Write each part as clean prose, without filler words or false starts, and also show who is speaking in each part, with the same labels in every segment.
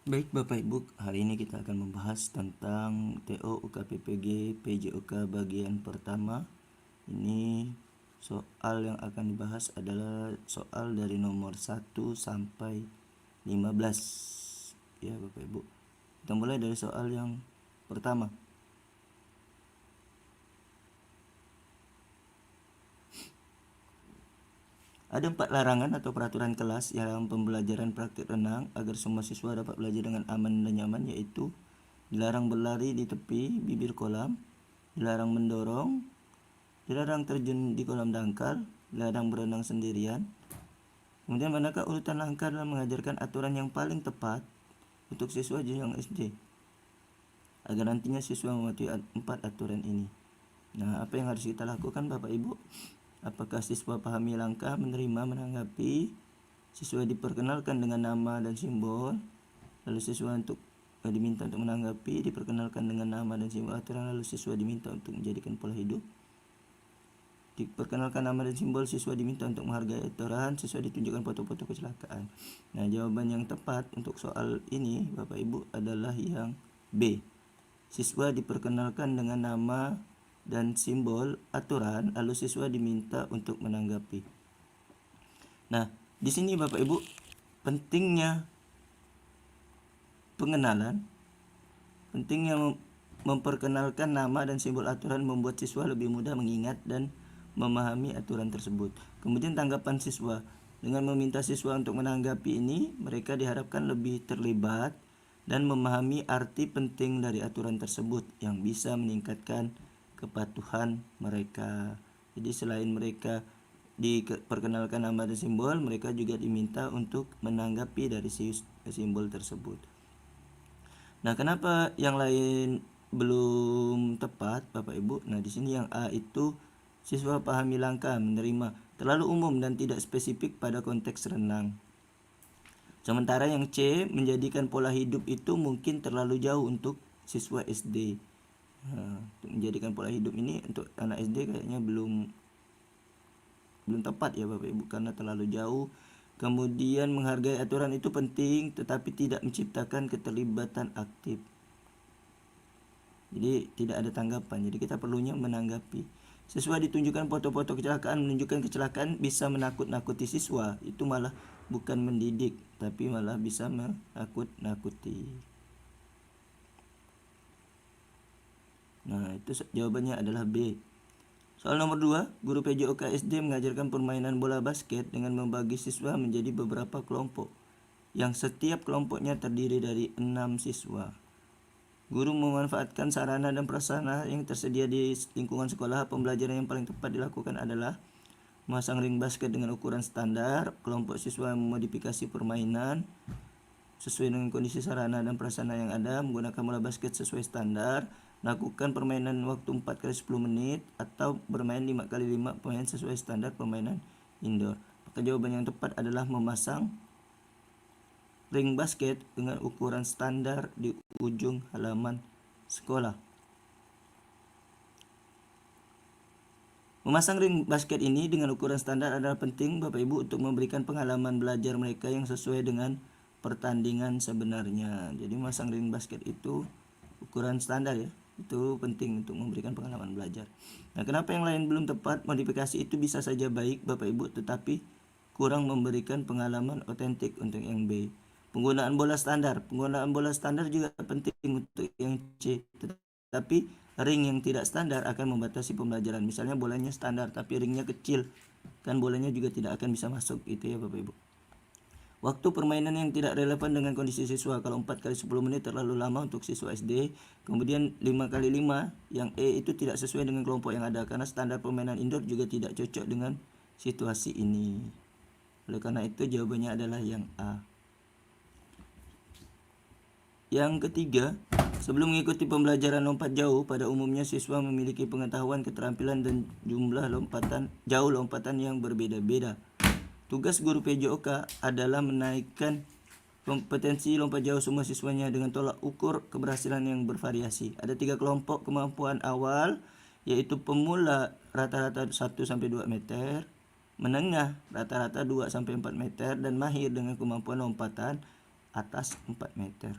Speaker 1: Baik Bapak Ibu, hari ini kita akan membahas tentang TO UKPPG PJOK bagian pertama. Ini soal yang akan dibahas adalah soal dari nomor 1 sampai 15. Ya Bapak Ibu, kita mulai dari soal yang pertama. Ada 4 larangan atau peraturan kelas dalam pembelajaran praktik renang agar semua siswa dapat belajar dengan aman dan nyaman, yaitu dilarang berlari di tepi bibir kolam, dilarang mendorong, dilarang terjun di kolam dangkal, dilarang berenang sendirian. Kemudian manakah urutan langkah dalam mengajarkan aturan yang paling tepat untuk siswa jenjang SD agar nantinya siswa mematuhi 4 aturan ini? Nah, apa yang harus kita lakukan Bapak Ibu? Apakah siswa pahami langkah, menerima, menanggapi? Siswa diperkenalkan dengan nama dan simbol. Lalu siswa diminta untuk menanggapi, diperkenalkan dengan nama dan simbol aturan. Lalu siswa diminta untuk menjadikan pola hidup. Diperkenalkan nama dan simbol, siswa diminta untuk menghargai aturan, siswa ditunjukkan foto-foto kecelakaan. Nah, jawaban yang tepat untuk soal ini Bapak Ibu adalah yang B. Siswa diperkenalkan dengan nama dan simbol aturan, lalu siswa diminta untuk menanggapi. Nah, di sini Bapak Ibu, pentingnya pengenalan, pentingnya memperkenalkan nama dan simbol aturan membuat siswa lebih mudah mengingat dan memahami aturan tersebut. Kemudian tanggapan siswa, dengan meminta siswa untuk menanggapi ini, mereka diharapkan lebih terlibat dan memahami arti penting dari aturan tersebut yang bisa meningkatkan kepatuhan mereka. Jadi selain mereka diperkenalkan nama dan simbol, mereka juga diminta untuk menanggapi dari simbol tersebut. Nah, kenapa yang lain belum tepat, Bapak Ibu? Nah, di sini yang A itu siswa pahami langkah, menerima, terlalu umum dan tidak spesifik pada konteks renang. Sementara yang C, menjadikan pola hidup itu mungkin terlalu jauh untuk siswa SD. Untuk menjadikan pola hidup ini untuk anak SD kayaknya belum tepat ya Bapak Ibu, karena terlalu jauh. Kemudian menghargai aturan itu penting, tetapi tidak menciptakan keterlibatan aktif. Jadi tidak ada tanggapan. Jadi kita perlunya menanggapi. Siswa ditunjukkan foto-foto kecelakaan, menunjukkan kecelakaan bisa menakut-nakuti siswa. Itu malah bukan mendidik, tapi malah bisa menakut-nakuti. Nah, itu jawabannya adalah B. Soal nomor 2, guru PJOK SD mengajarkan permainan bola basket dengan membagi siswa menjadi beberapa kelompok, yang setiap kelompoknya terdiri dari 6 siswa. Guru memanfaatkan sarana dan prasarana yang tersedia di lingkungan sekolah. Pembelajaran yang paling tepat dilakukan adalah memasang ring basket dengan ukuran standar. Kelompok siswa memodifikasi permainan sesuai dengan kondisi sarana dan prasarana yang ada, menggunakan bola basket sesuai standar, melakukan permainan waktu 4x10 menit, atau bermain 5x5 permainan sesuai standar permainan indoor. Maka jawaban yang tepat adalah memasang ring basket dengan ukuran standar di ujung halaman sekolah. Memasang ring basket ini dengan ukuran standar adalah penting Bapak Ibu untuk memberikan pengalaman belajar mereka yang sesuai dengan pertandingan sebenarnya. Jadi memasang ring basket itu ukuran standar ya. Itu penting untuk memberikan pengalaman belajar. Nah, kenapa yang lain belum tepat? Modifikasi itu bisa saja baik Bapak Ibu, tetapi kurang memberikan pengalaman otentik untuk yang B. Penggunaan bola standar juga penting untuk yang C, tetapi ring yang tidak standar akan membatasi pembelajaran. Misalnya bolanya standar tapi ringnya kecil, kan bolanya juga tidak akan bisa masuk, itu ya Bapak Ibu. Waktu permainan yang tidak relevan dengan kondisi siswa. Kalau 4x10 menit terlalu lama untuk siswa SD. Kemudian 5x5 yang E itu tidak sesuai dengan kelompok yang ada, karena standar permainan indoor juga tidak cocok dengan situasi ini. Oleh karena itu jawabannya adalah yang A. Yang ketiga, sebelum mengikuti pembelajaran lompat jauh, pada umumnya siswa memiliki pengetahuan, keterampilan, dan jumlah lompatan yang berbeda-beda. Tugas guru PJOK adalah menaikkan kompetensi lompat jauh semua siswanya dengan tolak ukur keberhasilan yang bervariasi. Ada 3 kelompok kemampuan awal, yaitu pemula rata-rata 1-2 meter, menengah rata-rata 2-4 meter, dan mahir dengan kemampuan lompatan atas 4 meter.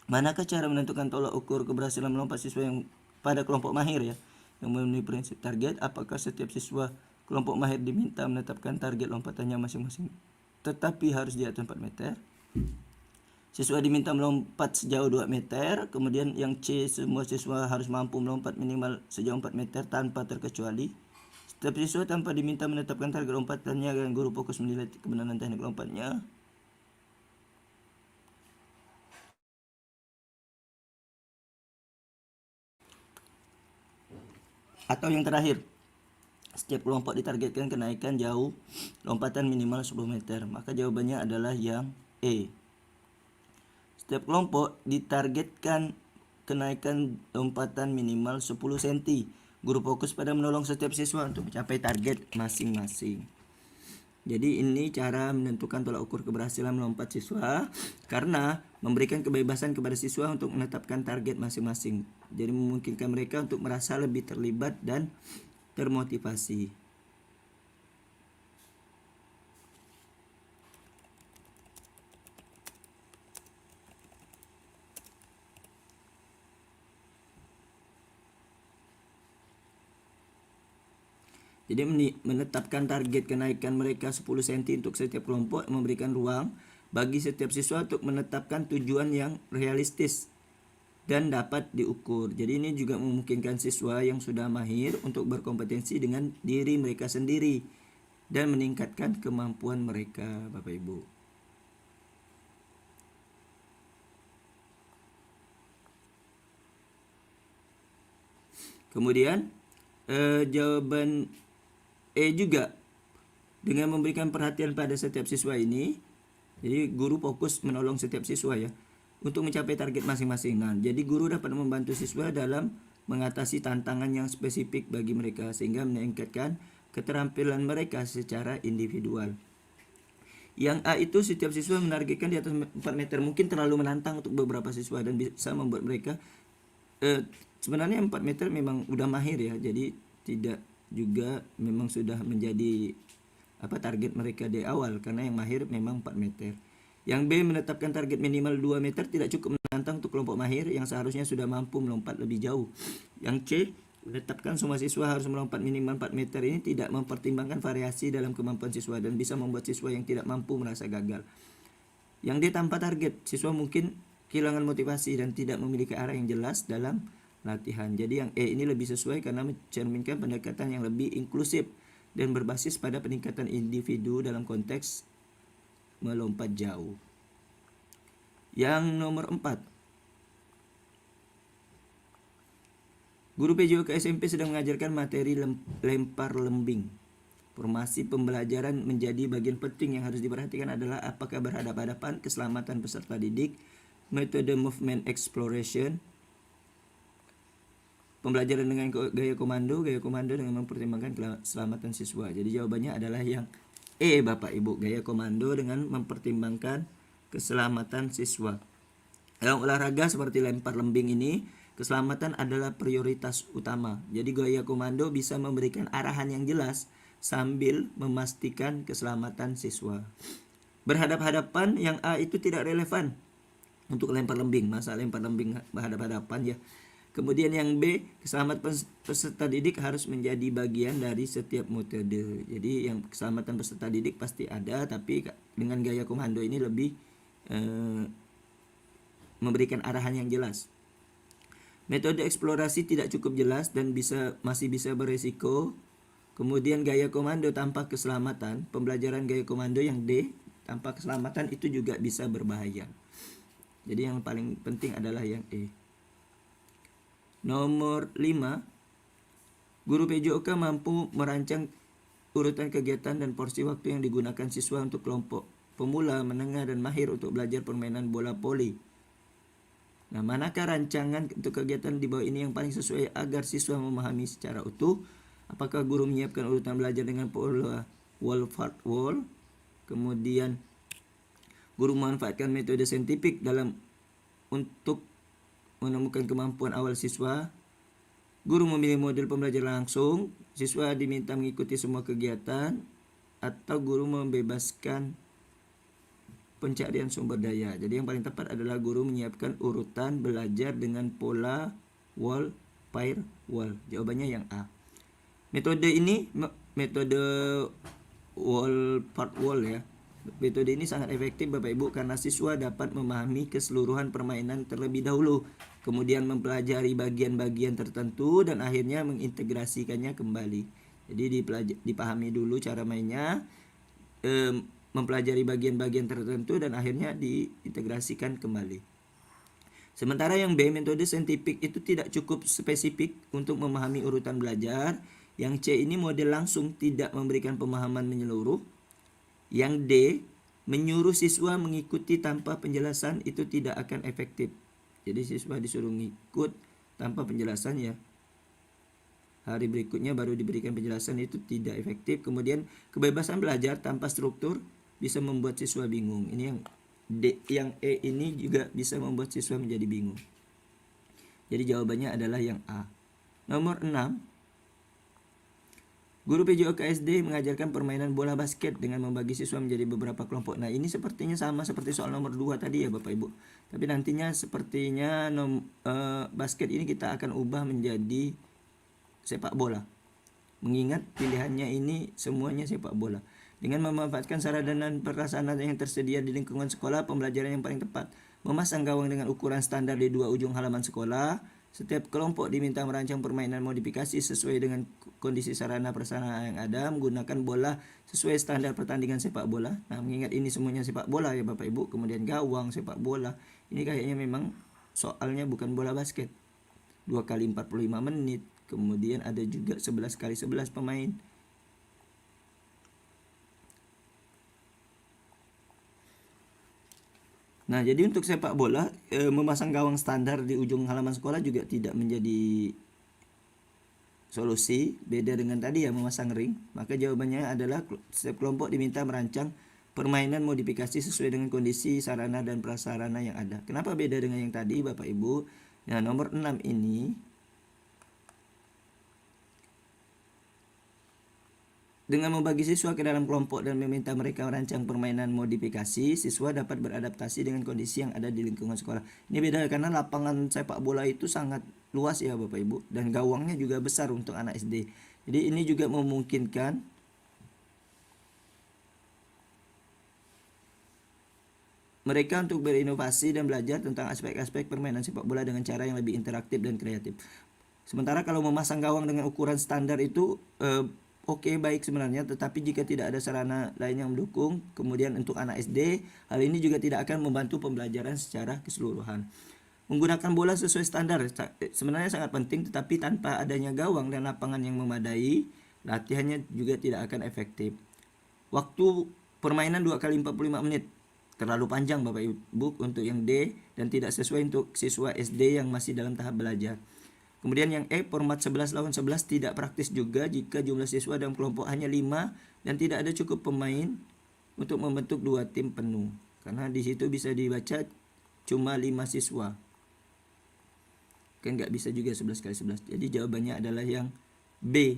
Speaker 1: Manakah cara menentukan tolak ukur keberhasilan melompat siswa yang pada kelompok mahir ya, yang memenuhi prinsip target? Apakah setiap siswa kelompok mahir diminta menetapkan target lompatannya masing-masing, tetapi harus di atas 4 meter? Siswa diminta melompat sejauh 2 meter. Kemudian yang C, semua siswa harus mampu melompat minimal sejauh 4 meter tanpa terkecuali. Setiap siswa tanpa diminta menetapkan target lompatannya dan guru fokus menilai kebenaran teknik lompatnya. Atau yang terakhir, setiap kelompok ditargetkan kenaikan jauh lompatan minimal 10 meter. Maka jawabannya adalah yang E. Setiap kelompok ditargetkan kenaikan lompatan minimal 10 cm. Guru fokus pada menolong setiap siswa untuk mencapai target masing-masing. Jadi ini cara menentukan tolak ukur keberhasilan melompat siswa, karena memberikan kebebasan kepada siswa untuk menetapkan target masing-masing. Jadi memungkinkan mereka untuk merasa lebih terlibat dan termotivasi. Jadi menetapkan target kenaikan mereka 10 cm untuk setiap kelompok, memberikan ruang bagi setiap siswa untuk menetapkan tujuan yang realistis dan dapat diukur. Jadi ini juga memungkinkan siswa yang sudah mahir untuk berkompetensi dengan diri mereka sendiri dan meningkatkan kemampuan mereka, Bapak Ibu. Kemudian jawaban E juga, dengan memberikan perhatian pada setiap siswa ini. Jadi guru fokus menolong setiap siswa ya untuk mencapai target masing-masing. Nah, jadi guru dapat membantu siswa dalam mengatasi tantangan yang spesifik bagi mereka sehingga meningkatkan keterampilan mereka secara individual. Yang A itu setiap siswa menargetkan di atas 4 meter, mungkin terlalu menantang untuk beberapa siswa dan bisa membuat mereka sebenarnya 4 meter memang udah mahir ya, jadi tidak juga memang sudah menjadi target mereka di awal, karena yang mahir memang 4 meter. Yang B menetapkan target minimal 2 meter tidak cukup menantang untuk kelompok mahir yang seharusnya sudah mampu melompat lebih jauh. Yang C menetapkan semua siswa harus melompat minimal 4 meter, ini tidak mempertimbangkan variasi dalam kemampuan siswa dan bisa membuat siswa yang tidak mampu merasa gagal. Yang D tanpa target, siswa mungkin kehilangan motivasi dan tidak memiliki arah yang jelas dalam latihan. Jadi yang E ini lebih sesuai karena mencerminkan pendekatan yang lebih inklusif dan berbasis pada peningkatan individu dalam konteks melompat jauh. Yang nomor 4, guru PJOK SMP sedang mengajarkan materi lempar lembing. Formasi pembelajaran menjadi bagian penting yang harus diperhatikan adalah apakah berhadapan-hadapan, keselamatan peserta didik, metode movement exploration, pembelajaran dengan gaya komando dengan mempertimbangkan keselamatan siswa. Jadi jawabannya adalah yang E, Bapak Ibu, gaya komando dengan mempertimbangkan keselamatan siswa. Dalam olahraga seperti lempar lembing ini, keselamatan adalah prioritas utama. Jadi gaya komando bisa memberikan arahan yang jelas sambil memastikan keselamatan siswa. Berhadap-hadapan, yang A itu tidak relevan untuk lempar lembing, masa lempar lembing berhadap-hadapan ya. Kemudian yang B, keselamatan peserta didik harus menjadi bagian dari setiap metode. Jadi yang keselamatan peserta didik pasti ada, tapi dengan gaya komando ini lebih memberikan arahan yang jelas. Metode eksplorasi tidak cukup jelas dan masih bisa beresiko. Kemudian gaya komando tanpa keselamatan, pembelajaran gaya komando yang D tanpa keselamatan itu juga bisa berbahaya. Jadi yang paling penting adalah yang E. Nomor 5, guru PJOK mampu merancang urutan kegiatan dan porsi waktu yang digunakan siswa untuk kelompok pemula, menengah, dan mahir untuk belajar permainan bola voli. Nah, manakah rancangan untuk kegiatan di bawah ini yang paling sesuai agar siswa memahami secara utuh? Apakah guru menyiapkan urutan belajar dengan pola wall, kemudian guru memanfaatkan metode saintifik untuk menemukan kemampuan awal siswa, guru memilih model pembelajaran langsung, siswa diminta mengikuti semua kegiatan, atau guru membebaskan pencarian sumber daya. Jadi yang paling tepat adalah guru menyiapkan urutan belajar dengan pola wall, pair, wall. Jawabannya yang A. Metode ini, metode wall, part wall ya. Metode ini sangat efektif Bapak Ibu karena siswa dapat memahami keseluruhan permainan terlebih dahulu, kemudian mempelajari bagian-bagian tertentu dan akhirnya mengintegrasikannya kembali. Jadi dipahami dulu cara mainnya, mempelajari bagian-bagian tertentu dan akhirnya diintegrasikan kembali. Sementara yang B, metode saintifik itu tidak cukup spesifik untuk memahami urutan belajar. Yang C ini model langsung, tidak memberikan pemahaman menyeluruh. Yang D, menyuruh siswa mengikuti tanpa penjelasan itu tidak akan efektif. Jadi siswa disuruh ngikut tanpa penjelasan ya. Hari berikutnya baru diberikan penjelasan, itu tidak efektif. Kemudian kebebasan belajar tanpa struktur bisa membuat siswa bingung. Ini yang D, yang E ini juga bisa membuat siswa menjadi bingung. Jadi jawabannya adalah yang A. Nomor 6. Guru PJOK SD mengajarkan permainan bola basket dengan membagi siswa menjadi beberapa kelompok. Nah, ini sepertinya sama seperti soal nomor 2 tadi ya Bapak Ibu. Tapi nantinya sepertinya basket ini kita akan ubah menjadi sepak bola. Mengingat pilihannya ini semuanya sepak bola. Dengan memanfaatkan sarana dan prasarana yang tersedia di lingkungan sekolah, pembelajaran yang paling tepat. Memasang gawang dengan ukuran standar di 2 ujung halaman sekolah. Setiap kelompok diminta merancang permainan modifikasi sesuai dengan kondisi sarana prasarana yang ada, menggunakan bola sesuai standar pertandingan sepak bola. Nah, mengingat ini semuanya sepak bola ya Bapak Ibu, kemudian gawang sepak bola. Ini kayaknya memang soalnya bukan bola basket. 2 kali 45 menit, kemudian ada juga 11 kali 11 pemain. Nah, jadi untuk sepak bola, memasang gawang standar di ujung halaman sekolah juga tidak menjadi solusi. Beda dengan tadi ya, memasang ring. Maka jawabannya adalah setiap kelompok diminta merancang permainan modifikasi sesuai dengan kondisi sarana dan prasarana yang ada. Kenapa beda dengan yang tadi Bapak Ibu? Nah, nomor 6 ini dengan membagi siswa ke dalam kelompok dan meminta mereka merancang permainan modifikasi, siswa dapat beradaptasi dengan kondisi yang ada di lingkungan sekolah. Ini beda karena lapangan sepak bola itu sangat luas ya Bapak Ibu, dan gawangnya juga besar untuk anak SD. Jadi ini juga memungkinkan mereka untuk berinovasi dan belajar tentang aspek-aspek permainan sepak bola dengan cara yang lebih interaktif dan kreatif. Sementara kalau memasang gawang dengan ukuran standar itu Oke, baik sebenarnya, tetapi jika tidak ada sarana lain yang mendukung, kemudian untuk anak SD, hal ini juga tidak akan membantu pembelajaran secara keseluruhan. Menggunakan bola sesuai standar sebenarnya sangat penting, tetapi tanpa adanya gawang dan lapangan yang memadai, latihannya juga tidak akan efektif. Waktu permainan 2 kali 45 menit, terlalu panjang Bapak Ibu untuk yang D, dan tidak sesuai untuk siswa SD yang masih dalam tahap belajar. Kemudian yang E, format 11 lawan 11 tidak praktis juga jika jumlah siswa dalam kelompok hanya 5 dan tidak ada cukup pemain untuk membentuk 2 tim penuh. Karena di situ bisa dibaca cuma 5 siswa. Kan nggak bisa juga 11 kali 11. Jadi jawabannya adalah yang B.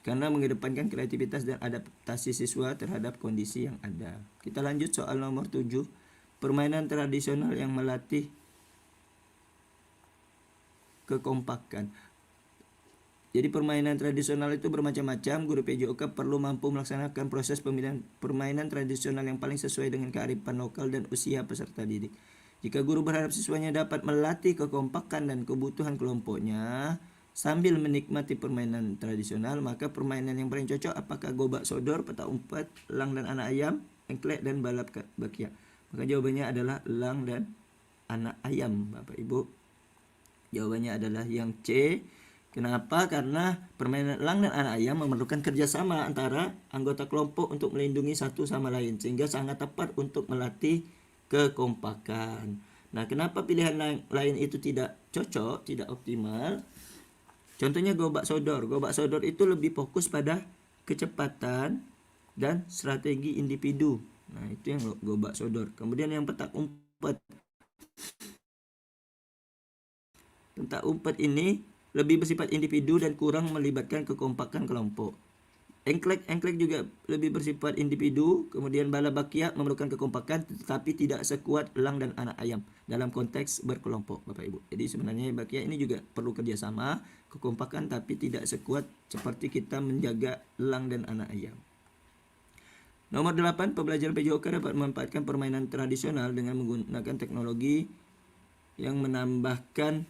Speaker 1: Karena mengedepankan kreativitas dan adaptasi siswa terhadap kondisi yang ada. Kita lanjut soal nomor 7. Permainan tradisional yang melatih kekompakan. Jadi permainan tradisional itu bermacam-macam. Guru PJOK perlu mampu melaksanakan proses pemilihan permainan tradisional yang paling sesuai dengan kearifan lokal dan usia peserta didik. Jika guru berharap siswanya dapat melatih kekompakan dan kebutuhan kelompoknya sambil menikmati permainan tradisional, maka permainan yang paling cocok apakah gobak sodor, petak umpet, elang dan anak ayam, engklek dan balap bakia? Maka jawabannya adalah elang dan anak ayam Bapak Ibu. Jawabannya adalah yang C. Kenapa? Karena permainan elang dan anak ayam memerlukan kerjasama antara anggota kelompok untuk melindungi satu sama lain, sehingga sangat tepat untuk melatih kekompakan. Nah, kenapa pilihan lain itu tidak cocok, tidak optimal? Contohnya gobak sodor. Gobak sodor itu lebih fokus pada kecepatan dan strategi individu. Nah, itu yang gobak sodor. Kemudian yang petak umpet. Petak umpet ini lebih bersifat individu dan kurang melibatkan kekompakan kelompok. Engklek juga lebih bersifat individu. Kemudian bala bakia memerlukan kekompakan tetapi tidak sekuat elang dan anak ayam dalam konteks berkelompok, Bapak Ibu. Jadi sebenarnya bakia ini juga perlu kerjasama, kekompakan, tapi tidak sekuat seperti kita menjaga elang dan anak ayam. Nomor 8, pembelajaran PJOK dapat memanfaatkan permainan tradisional dengan menggunakan teknologi yang menambahkan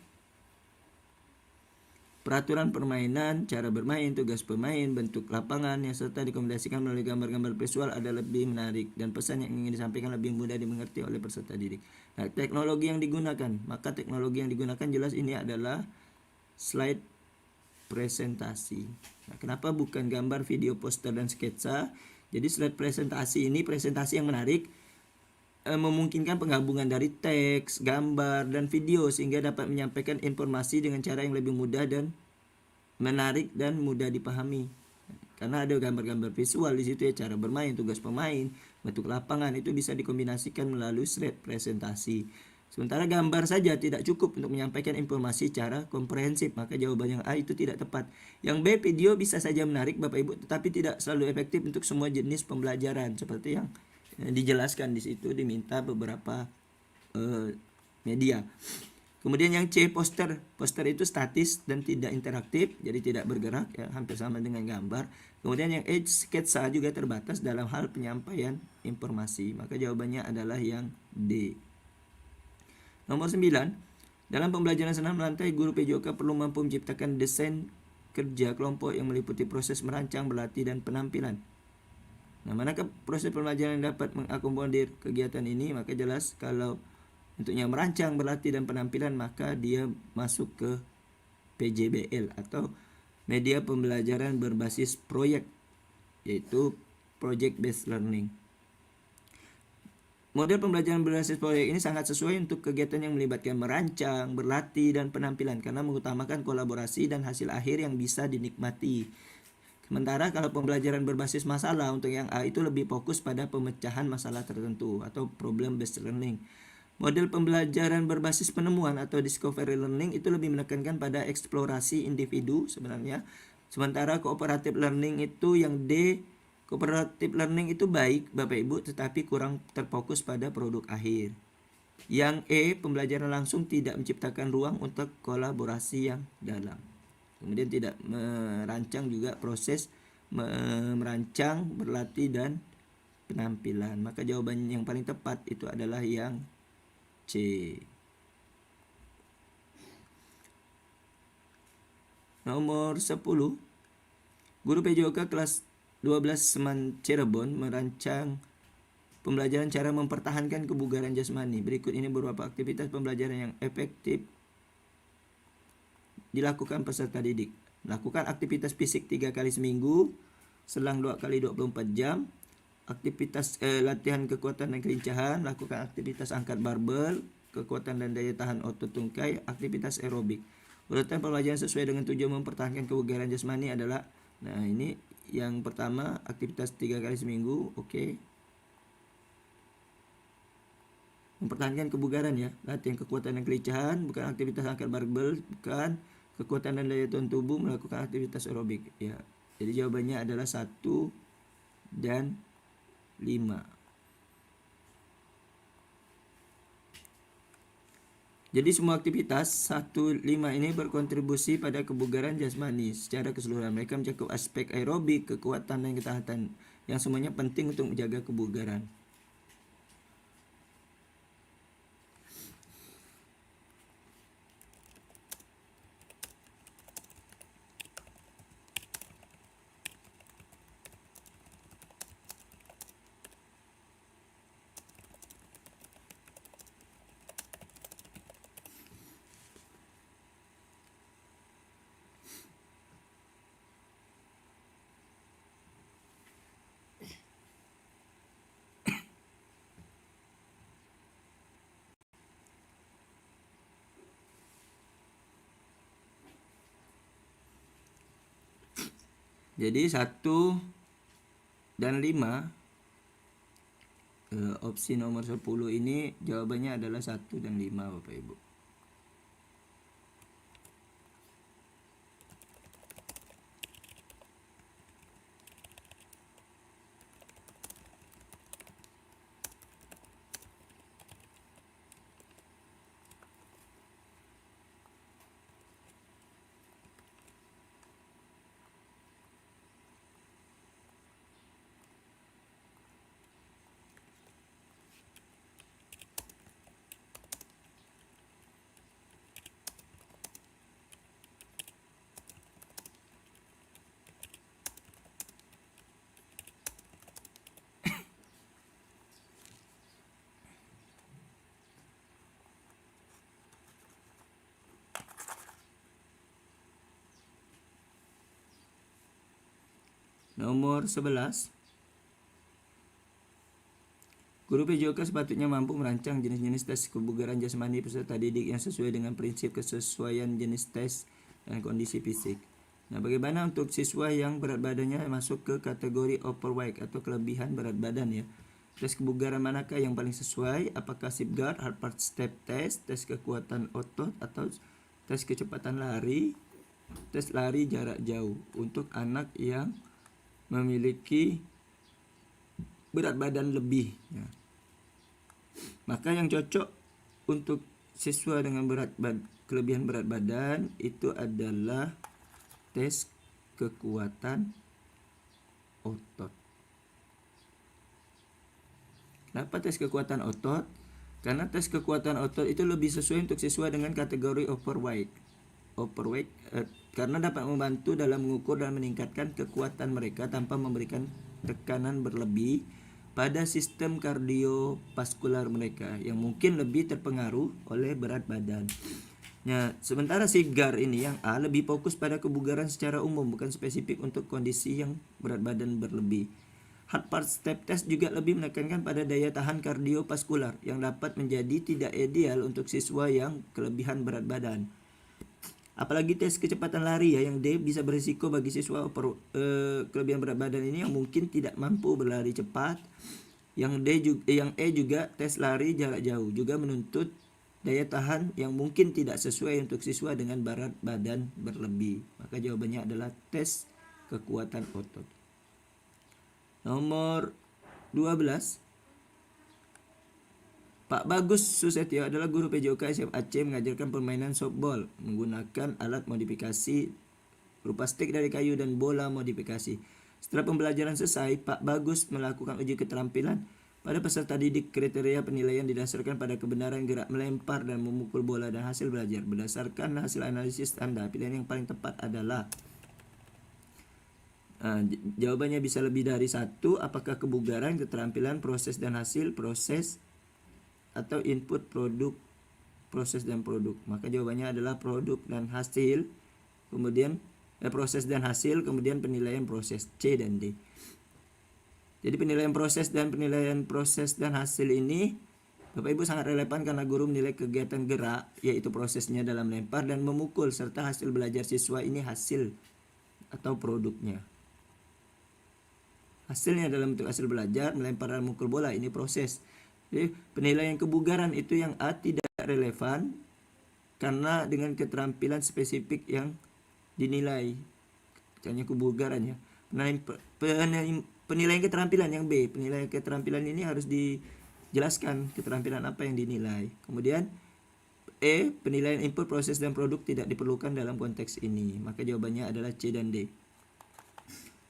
Speaker 1: peraturan permainan, cara bermain, tugas pemain, bentuk lapangan yang serta dikombinasikan melalui gambar-gambar visual ada lebih menarik dan pesan yang ingin disampaikan lebih mudah dimengerti oleh peserta didik. Nah, teknologi yang digunakan, maka teknologi yang digunakan jelas ini adalah slide presentasi. Nah, kenapa bukan gambar, video, poster, dan sketsa? Jadi slide presentasi ini presentasi yang menarik, memungkinkan penggabungan dari teks, gambar, dan video sehingga dapat menyampaikan informasi dengan cara yang lebih mudah dan menarik dan mudah dipahami. Karena ada gambar-gambar visual di situ ya, cara bermain, tugas pemain, bentuk lapangan itu bisa dikombinasikan melalui slide presentasi. Sementara gambar saja tidak cukup untuk menyampaikan informasi secara komprehensif, maka jawaban yang A itu tidak tepat. Yang B, video bisa saja menarik Bapak Ibu, tetapi tidak selalu efektif untuk semua jenis pembelajaran seperti yang dijelaskan di situ, diminta beberapa media. Kemudian yang C, poster. Poster itu statis dan tidak interaktif, jadi tidak bergerak ya, hampir sama dengan gambar. Kemudian yang E, sketsa juga terbatas dalam hal penyampaian informasi, maka jawabannya adalah yang D. Nomor 9, dalam pembelajaran senam melantai, guru PJOK perlu mampu menciptakan desain kerja kelompok yang meliputi proses merancang, berlatih, dan penampilan. Nah, manakah proses pembelajaran yang dapat mengakomodir kegiatan ini? Maka jelas kalau untuknya merancang, berlatih, dan penampilan, maka dia masuk ke PJBL atau media pembelajaran berbasis proyek, yaitu Project Based Learning. Model pembelajaran berbasis proyek ini sangat sesuai untuk kegiatan yang melibatkan merancang, berlatih, dan penampilan karena mengutamakan kolaborasi dan hasil akhir yang bisa dinikmati. Sementara kalau pembelajaran berbasis masalah untuk yang A itu lebih fokus pada pemecahan masalah tertentu atau problem based learning. Model pembelajaran berbasis penemuan atau discovery learning itu lebih menekankan pada eksplorasi individu sebenarnya. Sementara cooperative learning itu yang D, cooperative learning itu baik Bapak Ibu tetapi kurang terfokus pada produk akhir. Yang E, pembelajaran langsung tidak menciptakan ruang untuk kolaborasi yang dalam. Kemudian tidak merancang juga proses merancang, berlatih, dan penampilan. Maka jawaban yang paling tepat itu adalah yang C. Nomor 10, guru PJOK kelas 12 Seman Cirebon merancang pembelajaran cara mempertahankan kebugaran jasmani. Berikut ini beberapa aktivitas pembelajaran yang efektif dilakukan peserta didik. Melakukan aktivitas fisik 3 kali seminggu, selang 2 kali 24 jam. Aktivitas latihan kekuatan dan kelincahan, lakukan aktivitas angkat barbel, kekuatan dan daya tahan otot tungkai, aktivitas aerobik. Urutan pembelajaran sesuai dengan tujuan mempertahankan kebugaran jasmani adalah, nah ini yang pertama aktivitas 3 kali seminggu, oke. Mempertahankan kebugaran ya, latihan kekuatan dan kelincahan, bukan aktivitas angkat barbel, bukan. Kekuatan dan daya tahan tubuh, melakukan aktivitas aerobik ya. Jadi jawabannya adalah 1 dan 5. Jadi semua aktivitas 1, 5 ini berkontribusi pada kebugaran jasmani secara keseluruhan. Mereka mencakup aspek aerobik, kekuatan, dan ketahanan yang semuanya penting untuk menjaga kebugaran. Jadi 1 dan 5, opsi nomor 10 ini jawabannya adalah 1 dan 5 Bapak Ibu. Nomor 11. Guru PJOK sepatutnya mampu merancang jenis-jenis tes kebugaran jasmani peserta didik yang sesuai dengan prinsip kesesuaian jenis tes dan kondisi fisik. Nah, bagaimana untuk siswa yang berat badannya masuk ke kategori overweight atau kelebihan berat badan ya? Tes kebugaran manakah yang paling sesuai? Apakah Safeguard, Harvard Step Test, tes kekuatan otot, atau tes kecepatan lari, tes lari jarak jauh untuk anak yang memiliki berat badan lebih ya. Maka yang cocok untuk siswa dengan kelebihan berat badan itu adalah tes kekuatan otot. Kenapa tes kekuatan otot? Karena tes kekuatan otot itu lebih sesuai untuk siswa dengan kategori overweight. Karena dapat membantu dalam mengukur dan meningkatkan kekuatan mereka tanpa memberikan tekanan berlebih pada sistem kardiovaskular mereka yang mungkin lebih terpengaruh oleh berat badan. Nah, sementara Safeguard ini yang A lebih fokus pada kebugaran secara umum, bukan spesifik untuk kondisi yang berat badan berlebih. Harvard Step Test juga lebih menekankan pada daya tahan kardiovaskular yang dapat menjadi tidak ideal untuk siswa yang kelebihan berat badan. Apalagi tes kecepatan lari ya, yang D bisa berisiko bagi siswa kelebihan berat badan ini yang mungkin tidak mampu berlari cepat. Yang E juga tes lari jarak jauh juga menuntut daya tahan yang mungkin tidak sesuai untuk siswa dengan berat badan berlebih. Maka jawabannya adalah tes kekuatan otot. Nomor 12. Pak Bagus Susetio adalah guru PJOK SMA Aceh mengajarkan permainan softball menggunakan alat modifikasi berupa stik dari kayu dan bola modifikasi. Setelah pembelajaran selesai, Pak Bagus melakukan uji keterampilan pada peserta didik. Kriteria penilaian didasarkan pada kebenaran gerak melempar dan memukul bola dan hasil belajar. Berdasarkan hasil analisis Anda, pilihan yang paling tepat adalah jawabannya bisa lebih dari satu. Apakah kebugaran, keterampilan, proses dan hasil, proses, atau input, produk, proses dan produk? Maka jawabannya adalah produk dan hasil, kemudian proses dan hasil, kemudian penilaian proses, C dan D. Jadi penilaian proses dan hasil ini Bapak Ibu sangat relevan karena guru menilai kegiatan gerak, yaitu prosesnya dalam lempar dan memukul, serta hasil belajar siswa ini hasil atau produknya. Hasilnya dalam bentuk hasil belajar, melempar dan memukul bola, ini proses. Jadi penilaian kebugaran itu yang A tidak relevan karena dengan keterampilan spesifik yang dinilai, hanya kebugaran ya. Penilaian keterampilan yang B, penilaian keterampilan ini harus dijelaskan keterampilan apa yang dinilai. Kemudian E, penilaian input, proses dan produk tidak diperlukan dalam konteks ini. Maka jawabannya adalah C dan D.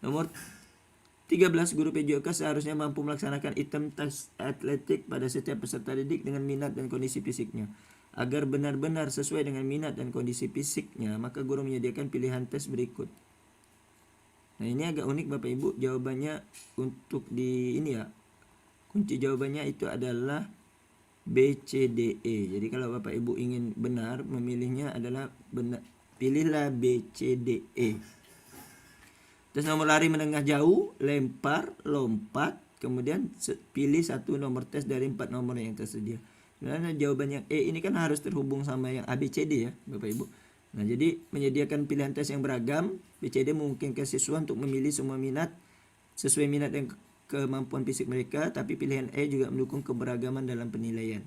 Speaker 1: Nomor 13. Guru PJOK seharusnya mampu melaksanakan item tes atletik pada setiap peserta didik dengan minat dan kondisi fisiknya. Agar benar-benar sesuai dengan minat dan kondisi fisiknya, maka guru menyediakan pilihan tes berikut. Nah, ini agak unik Bapak Ibu, jawabannya untuk di ini ya. Kunci jawabannya itu adalah B, C, D, E. Jadi kalau Bapak Ibu ingin benar memilihnya adalah benar, pilihlah B, C, D, E. Tes nomor lari menengah jauh, lempar, lompat, kemudian pilih satu nomor tes dari 4 nomor yang tersedia. Sebenarnya jawaban yang E ini kan harus terhubung sama yang A, B, C, D ya Bapak Ibu. Nah, jadi menyediakan pilihan tes yang beragam, B, C, D memungkinkan siswa untuk memilih semua minat sesuai minat dan kemampuan fisik mereka, tapi pilihan E juga mendukung keberagaman dalam penilaian.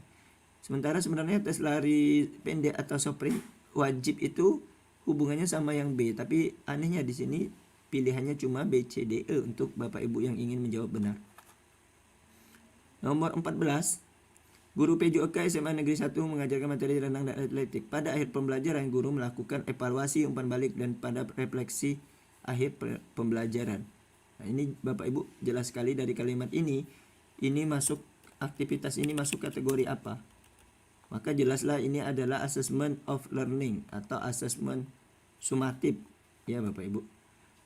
Speaker 1: Sementara sebenarnya tes lari pendek atau sprint wajib itu hubungannya sama yang B, tapi anehnya di sini pilihannya cuma B, C, D, E untuk Bapak Ibu yang ingin menjawab benar. Nomor 14. Guru PJOK SMA Negeri 1 mengajarkan materi renang dan atletik. Pada akhir pembelajaran, guru melakukan evaluasi, umpan balik, dan pada refleksi akhir pembelajaran. Nah, ini Bapak Ibu jelas sekali dari kalimat ini masuk, aktivitas ini masuk kategori apa? Maka jelaslah ini adalah assessment of learning atau assessment sumatif ya Bapak Ibu.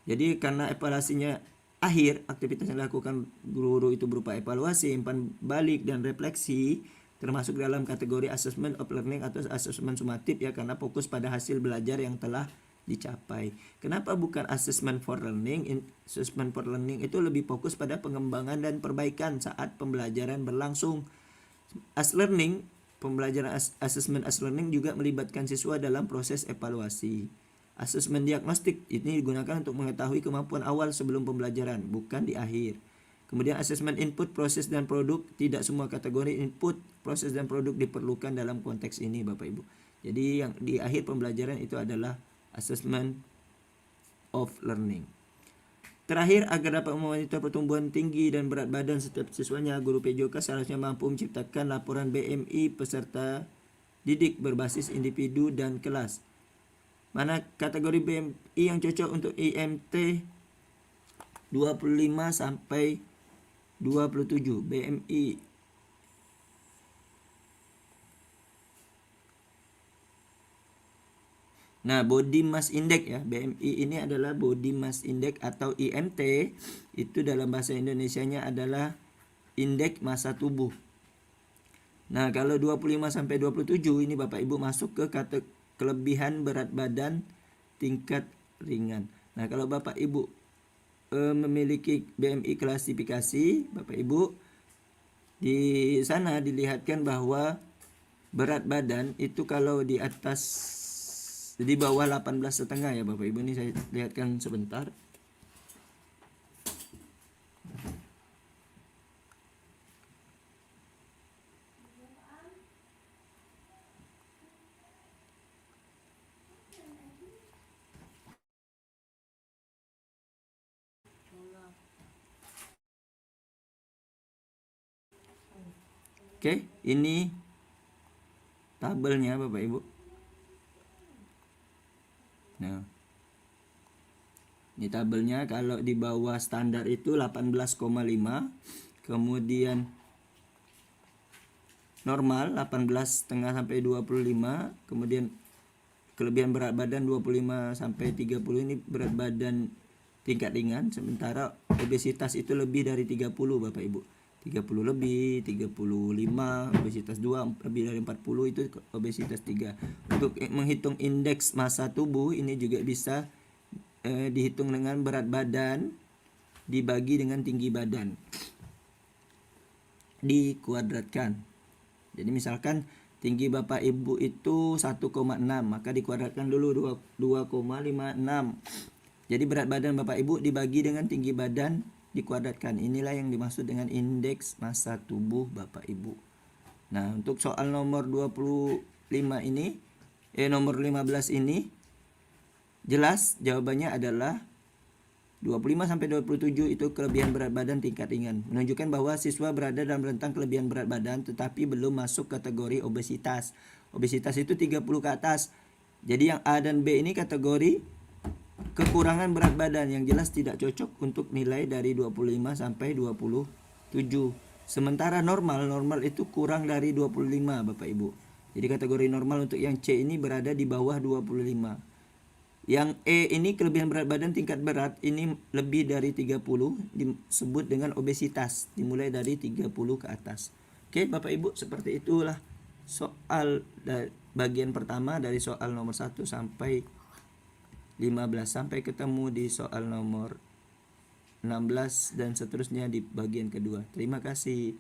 Speaker 1: Jadi karena evaluasinya akhir, aktivitas yang dilakukan guru itu berupa evaluasi, umpan balik, dan refleksi, termasuk dalam kategori assessment of learning atau assessment sumatif ya, karena fokus pada hasil belajar yang telah dicapai. Kenapa bukan assessment for learning? Assessment for learning itu lebih fokus pada pengembangan dan perbaikan saat pembelajaran berlangsung. As learning, pembelajaran assessment as learning juga melibatkan siswa dalam proses evaluasi. Asesmen diagnostik ini digunakan untuk mengetahui kemampuan awal sebelum pembelajaran, bukan di akhir. Kemudian asesmen input, proses, dan produk. Tidak semua kategori input, proses, dan produk diperlukan dalam konteks ini, Bapak Ibu. Jadi yang di akhir pembelajaran itu adalah assessment of learning. Terakhir, agar dapat memonitor pertumbuhan tinggi dan berat badan setiap siswanya, guru PJOK seharusnya mampu menciptakan laporan BMI peserta didik berbasis individu dan kelas. Mana kategori BMI yang cocok untuk IMT 25 sampai 27 BMI. Nah, body mass index ya, BMI ini adalah body mass index atau IMT, itu dalam bahasa Indonesianya adalah indeks massa tubuh. Nah, kalau 25 sampai 27 ini Bapak Ibu masuk ke kelebihan berat badan tingkat ringan. Nah, kalau Bapak Ibu memiliki BMI klasifikasi, Bapak Ibu di sana dilihatkan bahwa berat badan itu kalau di atas, di bawah 18,5 ya Bapak Ibu, ini saya lihatkan sebentar. Oke, ini tabelnya Bapak Ibu. Nah, ini tabelnya. Kalau di bawah standar itu 18,5, kemudian normal 18,5 sampai 25, kemudian kelebihan berat badan 25 sampai 30 ini berat badan tingkat ringan, sementara obesitas itu lebih dari 30 Bapak Ibu. 30 lebih, 35, obesitas 2, lebih dari 40 itu obesitas 3. Untuk menghitung indeks massa tubuh ini juga bisa dihitung dengan berat badan dibagi dengan tinggi badan, dikuadratkan. Jadi misalkan tinggi Bapak Ibu itu 1,6, maka dikuadratkan dulu 2,56. Jadi berat badan Bapak Ibu dibagi dengan tinggi badan dikuadratkan. Inilah yang dimaksud dengan indeks massa tubuh Bapak Ibu. Nah, untuk soal nomor 25 ini, nomor 15 ini, jelas jawabannya adalah 25 sampai 27 itu kelebihan berat badan tingkat ringan. Menunjukkan bahwa siswa berada dalam rentang kelebihan berat badan tetapi belum masuk kategori obesitas. Obesitas itu 30 ke atas. Jadi yang A dan B ini kategori kekurangan berat badan yang jelas tidak cocok untuk nilai dari 25 sampai 27. Sementara normal itu kurang dari 25 Bapak Ibu. Jadi kategori normal untuk yang C ini berada di bawah 25. Yang E ini kelebihan berat badan tingkat berat ini lebih dari 30, disebut dengan obesitas, dimulai dari 30 ke atas. Oke Bapak Ibu, seperti itulah soal bagian pertama dari soal nomor 1 sampai 15. Sampai ketemu di soal nomor 16 dan seterusnya di bagian kedua. Terima kasih.